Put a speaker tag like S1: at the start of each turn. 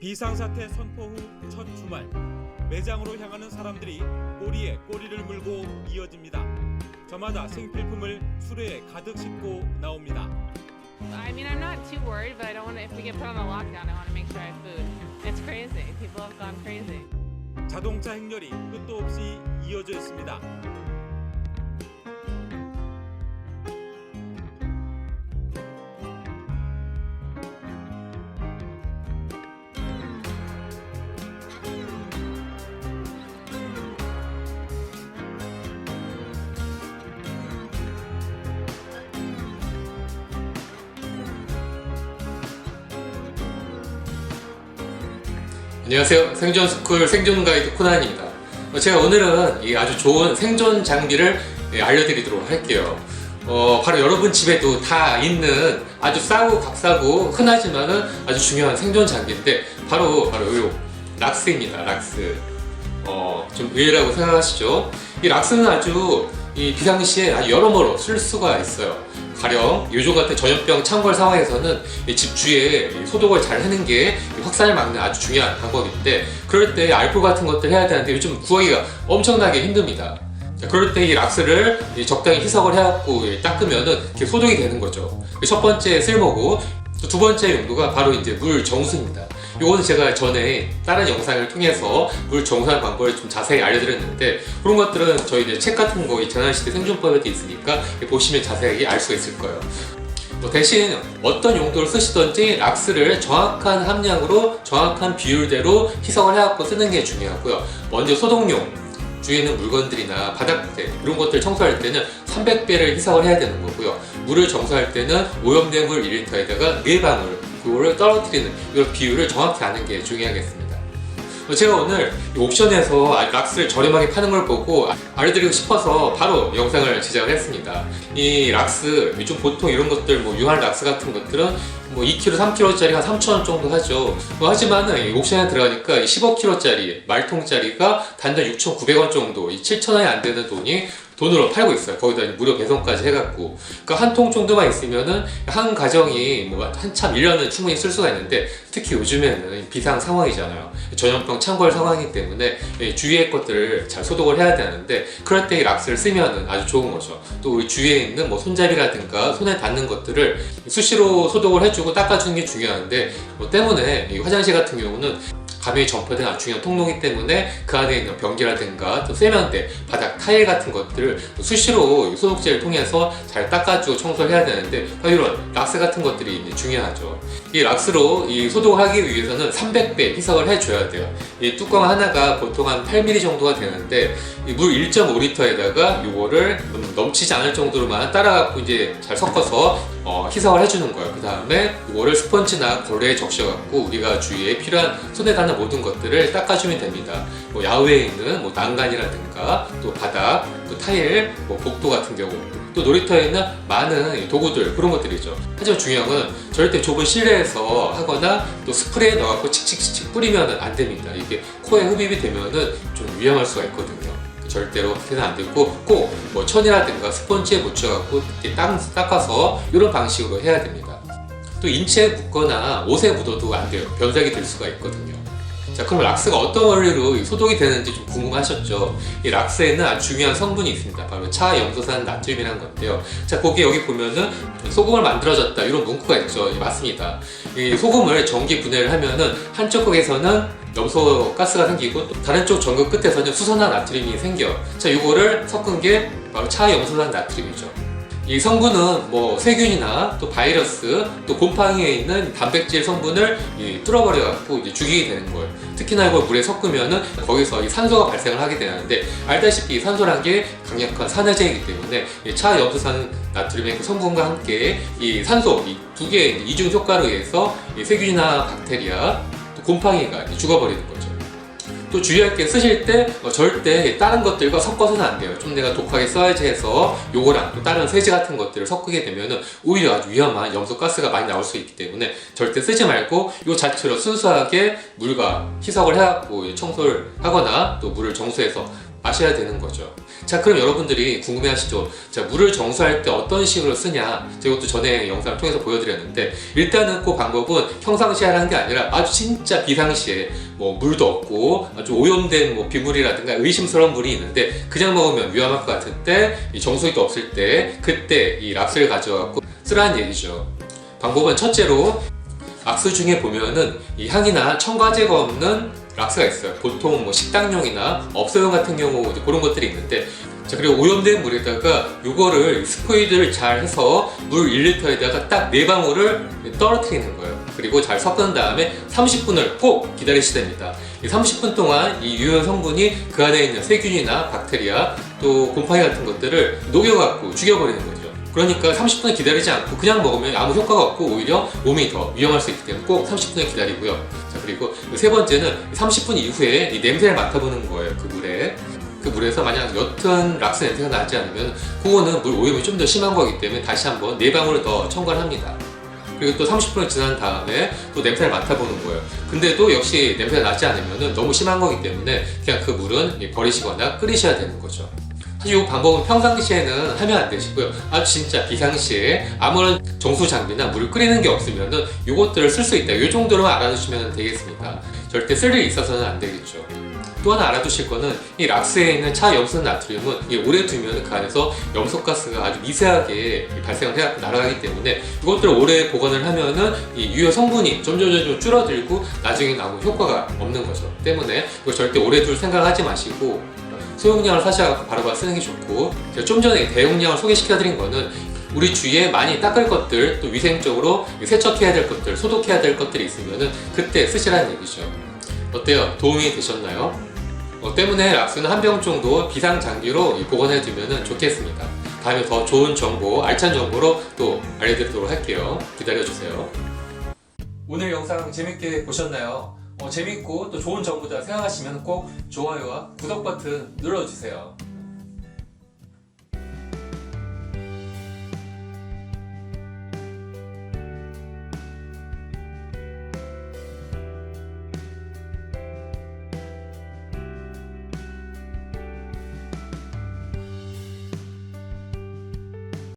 S1: 비상사태 선포 후 첫 주말, 매장으로 향하는 사람들이 꼬리에 꼬리를 물고 이어집니다. 저마다 생필품을 수레에 가득 싣고 나옵니다.
S2: I mean, I'm not too worried, but I don't want to, if we get put on a lockdown, I want to make sure I have food. It's crazy. People have gone crazy.
S1: 자동차 행렬이 끝도 없이 이어져 있습니다.
S3: 안녕하세요. 생존스쿨 생존가이드 코난입니다. 제가 오늘은 이 아주 좋은 생존 장비를 알려드리도록 할게요. 바로 여러분 집에도 다 있는 아주 싸고 값싸고 흔하지만은 아주 중요한 생존 장비인데 바로 요 락스입니다. 락스. 좀 의외라고 생각하시죠? 이 락스는 아주 이 비상시에 아주 여러모로 쓸 수가 있어요. 가령 요즘 같은 전염병 창궐 상황에서는 집 주위에 소독을 잘 하는 게 확산을 막는 아주 중요한 방법인데, 그럴 때 알코올 같은 것들 해야 되는데 요즘 구하기가 엄청나게 힘듭니다. 그럴 때 이 락스를 적당히 희석을 해갖고 닦으면은 이렇게 소독이 되는 거죠. 첫 번째 쓸모고, 두 번째 용도가 바로 이제 물 정수입니다. 요거는 제가 전에 다른 영상을 통해서 물 정수하는 방법을 좀 자세히 알려드렸는데, 그런 것들은 저희 이제 책 같은 거 이 재난시대 생존법에도 있으니까 보시면 자세하게 알 수가 있을 거예요. 대신 어떤 용도로 쓰시던지 락스를 정확한 함량으로 정확한 비율대로 희석을 해갖고 쓰는 게 중요하고요. 먼저 소독용, 주위에 있는 물건들이나 바닥재 이런 것들 청소할 때는 300배를 희석을 해야 되는 거고요. 물을 정수할 때는 오염된 물 1리터에다가 4방울 그거를 떨어뜨리는 이런 비율을 정확히 아는 게 중요하겠습니다. 제가 오늘 옥션에서 락스를 저렴하게 파는 걸 보고 알려드리고 싶어서 바로 영상을 제작을 했습니다. 이 락스, 요즘 보통 이런 것들 유한 락스 같은 것들은 2kg, 3kg짜리 한 3,000원 정도 하죠. 하지만은 옥션에 들어가니까 15kg짜리 말통짜리가 단돈 6,900원 정도, 7,000원이 안 되는 돈으로 팔고 있어요. 거기다 무료 배송까지 해갖고. 그러니까 한 통 정도만 있으면은 한 가정이 한참 1년은 충분히 쓸 수가 있는데, 특히 요즘에는 비상 상황이잖아요. 전염병 창궐 상황이기 때문에 주위의 것들을 잘 소독을 해야 되는데, 그럴 때 이 락스를 쓰면은 아주 좋은 거죠. 또 우리 주위에 있는 손잡이라든가 손에 닿는 것들을 수시로 소독을 해주고 닦아주는 게 중요한데, 때문에 이 화장실 같은 경우는 감염이 전파되는 아주 중요한 통로이기 때문에 그 안에 있는 변기라든가 또 세면대, 바닥 타일 같은 것들을 수시로 소독제를 통해서 잘 닦아주고 청소를 해야 되는데, 이런 락스 같은 것들이 중요하죠. 이 락스로 이 소독을 하기 위해서는 300배 희석을 해줘야 돼요. 이 뚜껑 하나가 보통 한 8mm 정도가 되는데, 이 물 1.5리터에다가 요거를 넘치지 않을 정도로만 따라갖고 이제 잘 섞어서 희석을 해주는 거예요. 그 다음에 이거를 스펀지나 걸레에 적셔갖고 우리가 주위에 필요한 손에 닿는 모든 것들을 닦아주면 됩니다. 야외에 있는 난간이라든가 또 바닥, 또 타일, 복도 같은 경우, 또 놀이터에 있는 많은 도구들, 그런 것들이죠. 하지만 중요한 건 절대 좁은 실내에서 하거나 또 스프레이 넣어갖고 칙칙칙 뿌리면 안 됩니다. 이게 코에 흡입이 되면은 좀 위험할 수가 있거든요. 절대로 그렇게는 안 되고, 꼭 천이라든가 스펀지에 묻혀갖고 이렇게 닦아서 이런 방식으로 해야 됩니다. 또 인체에 묻거나 옷에 묻어도 안 돼요. 변색이 될 수가 있거든요. 자, 그럼 락스가 어떤 원리로 소독이 되는지 좀 궁금하셨죠? 이 락스에는 아주 중요한 성분이 있습니다. 바로 차염소산 나트륨이라는 건데요. 자, 거기 여기 보면은 소금을 만들어졌다 이런 문구가 있죠. 맞습니다. 이 소금을 전기 분해를 하면은 한쪽 극에서는 염소 가스가 생기고, 또 다른 쪽 전극 끝에서는 수산화 나트륨이 생겨. 자, 이거를 섞은 게 바로 차염소산 나트륨이죠. 이 성분은 세균이나 또 바이러스, 또 곰팡이에 있는 단백질 성분을 뚫어버려갖고 이제 죽이게 되는 거예요. 특히나 이걸 물에 섞으면은 거기서 이 산소가 발생을 하게 되는데, 알다시피 이 산소란 게 강력한 산화제이기 때문에 이 차염소산 나트륨의 그 성분과 함께 이 산소, 이 두 개의 이중 효과로 의해서 이 세균이나 박테리아, 또 곰팡이가 죽어버리는 거죠. 또 주의할 게, 쓰실 때 절대 다른 것들과 섞어서는 안 돼요. 좀 내가 독하게 써야지 해서 요거랑 또 다른 세제 같은 것들을 섞게 되면은 오히려 아주 위험한 염소가스가 많이 나올 수 있기 때문에 절대 쓰지 말고 요 자체로 순수하게 물과 희석을 해갖고 청소를 하거나 또 물을 정수해서 아셔야 되는 거죠. 자, 그럼 여러분들이 궁금해하시죠? 자, 물을 정수할 때 어떤 식으로 쓰냐? 제가 또 전에 영상을 통해서 보여드렸는데, 일단은 그 방법은 평상시에 하는 게 아니라 아주 진짜 비상시에 뭐 물도 없고 아주 오염된 뭐 비물이라든가 의심스러운 물이 있는데 그냥 먹으면 위험할 것 같을 때, 이 정수기도 없을 때 그때 이 락스를 가져갖고 쓰라는 얘기죠. 방법은 첫째로 락스 중에 보면은 이 향이나 첨가제가 없는 락스가 있어요. 보통 뭐 식당용이나 업소용 같은 경우 이제 그런 것들이 있는데, 자, 그리고 오염된 물에다가 요거를 스포이드를 잘 해서 물 1리터에다가 딱 4방울을 떨어뜨리는 거예요. 그리고 잘 섞은 다음에 30분을 꼭 기다리셔야 됩니다. 이 30분 동안 이 유효 성분이 그 안에 있는 세균이나 박테리아 또 곰팡이 같은 것들을 녹여갖고 죽여버리는 거죠. 그러니까 30분을 기다리지 않고 그냥 먹으면 아무 효과가 없고 오히려 몸이 더 위험할 수 있기 때문에 꼭 30분을 기다리고요. 자, 그리고 세 번째는 30분 이후에 이 냄새를 맡아보는 거예요. 그 물에. 그 물에서 만약 옅은 락스 냄새가 나지 않으면 그거는 물 오염이 좀 더 심한 거기 때문에 다시 한번 4방울을 더 첨가를 합니다. 그리고 또 30분을 지난 다음에 또 냄새를 맡아보는 거예요. 근데도 역시 냄새가 나지 않으면 너무 심한 거기 때문에 그냥 그 물은 버리시거나 끓이셔야 되는 거죠. 사실 이 방법은 평상시에는 하면 안 되시고요. 아주 진짜 비상시에 아무런 정수 장비나 물을 끓이는 게 없으면은 이것들을 쓸 수 있다. 이 정도로만 알아두시면 되겠습니다. 절대 쓸 일이 있어서는 안 되겠죠. 또 하나 알아두실 거는 이 락스에 있는 차염수 나트륨은 오래 두면 그 안에서 염소가스가 아주 미세하게 발생을 해서 날아가기 때문에 이것들을 오래 보관을 하면은 이 유효 성분이 점점 줄어들고 나중에 아무 효과가 없는 거죠. 때문에 이거 절대 오래 둘 생각하지 마시고 소용량을 사셔서 바로바로 쓰는 게 좋고, 제가 좀 전에 대용량을 소개시켜 드린 거는 우리 주위에 많이 닦을 것들, 또 위생적으로 세척해야 될 것들, 소독해야 될 것들이 있으면은 그때 쓰시라는 얘기죠. 어때요? 도움이 되셨나요? 때문에 락스는 한 병 정도 비상 장기로 보관해 두면 좋겠습니다. 다음에 더 좋은 정보, 알찬 정보로 또 알려드리도록 할게요. 기다려주세요. 오늘 영상 재밌게 보셨나요? 재밌고 또 좋은 정보다 생각하시면 꼭 좋아요와 구독 버튼 눌러주세요.